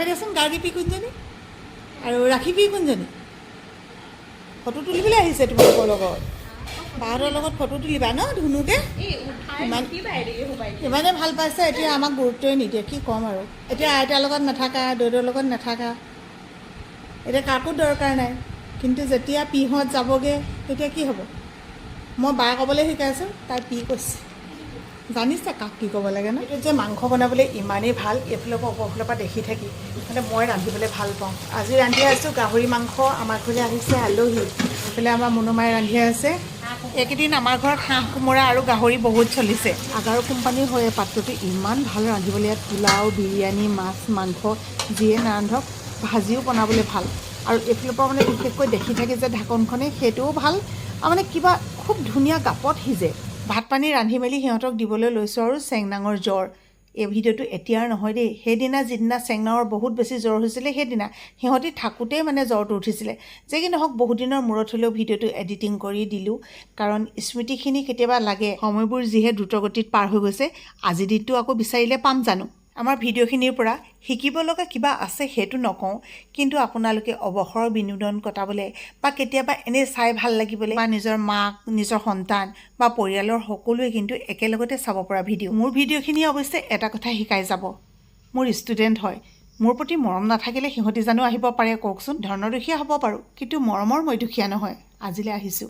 দেচোন গাৰ্গী কোনজনী আৰু ৰাখী কোনজনী ফটো তুলিবলৈ আহিছে তোমালোকৰ লগত বাহঁতৰ লগত ফটো তুলিবা ন ধুনুকে ইমানে ভাল পাইছে এতিয়া আমাক গুৰুত্বই নিদিয়ে কি ক'ম আৰু এতিয়া আইতাৰ লগত নাথাকা দেউতাৰ লগত নাথাকা এতিয়া কাকো দৰকাৰ নাই কিন্তু যেতিয়া পিহঁত যাবগৈ তেতিয়া কি হ'ব মই বাই ক'বলৈ শিকাইছোঁ তাই পি কৈছে জানিছে কাক কি ক'ব লাগে ন এইটো যে মাংস বনাবলৈ ইমানেই ভাল এইফালৰ পৰা ওপৰফালৰ পৰা দেখি থাকি মানে মই ৰান্ধিবলৈ ভাল পাওঁ আজি ৰান্ধি আছোঁ গাহৰি মাংস আমাৰ ঘৰলৈ আহিছে আলহী এইফালে আমাৰ মুনুমাই ৰান্ধি আছে এইকেইদিন আমাৰ ঘৰত হাঁহ কোমোৰা আৰু গাহৰি বহুত চলিছে আগাৰো কোম্পানীৰ হয় পাত্ৰটো ইমান ভাল ৰান্ধিবলৈ ইয়াত পোলাও বিৰিয়ানী মাছ মাংস যিয়ে নাৰান্ধক ভাজিও বনাবলৈ ভাল আৰু এইফালৰ পৰা মানে বিশেষকৈ দেখি থাকে যে ঢাকনখনে সেইটোও ভাল আৰু মানে কিবা খুব ধুনীয়া গাপত সিজে ভাত পানী ৰান্ধি মেলি সিহঁতক দিবলৈ লৈছোঁ আৰু চেংনাঙৰ জ্বৰ এই ভিডিঅ'টো এতিয়াৰ নহয় দেই সেইদিনা যিদিনা চেংনাঙৰ বহুত বেছি জ্বৰ হৈছিলে সেইদিনা সিহঁতি থাকোঁতেই মানে জ্বৰটো উঠিছিলে যে কি নহওক বহুত দিনৰ মূৰত হ'লেও ভিডিঅ'টো এডিটিং কৰি দিলোঁ কাৰণ স্মৃতিখিনি কেতিয়াবা লাগে সময়বোৰ যিহে দ্ৰুতগতিত পাৰ হৈ গৈছে আজি দিনটো আকৌ বিচাৰিলে পাম জানো আমাৰ ভিডিঅ'খিনিৰ পৰা শিকিব লগা কিবা আছে সেইটো নকওঁ কিন্তু আপোনালোকে অৱসৰৰ বিনোদন কটাবলৈ বা কেতিয়াবা এনেই চাই ভাল লাগিবলৈ বা নিজৰ মাক নিজৰ সন্তান বা পৰিয়ালৰ সকলোৱে কিন্তু একেলগতে চাব পৰা ভিডিঅ' মোৰ ভিডিঅ'খিনিয়ে অৱশ্যে এটা কথা শিকাই যাব মোৰ ষ্টুডেণ্ট হয় মোৰ প্ৰতি মৰম নাথাকিলে সিহঁতি জানো আহিব পাৰে কওকচোন ধৰ্ণদুখীয়া হ'ব পাৰোঁ কিন্তু মৰমৰ মই দুখীয়া নহয় আজিলৈ আহিছোঁ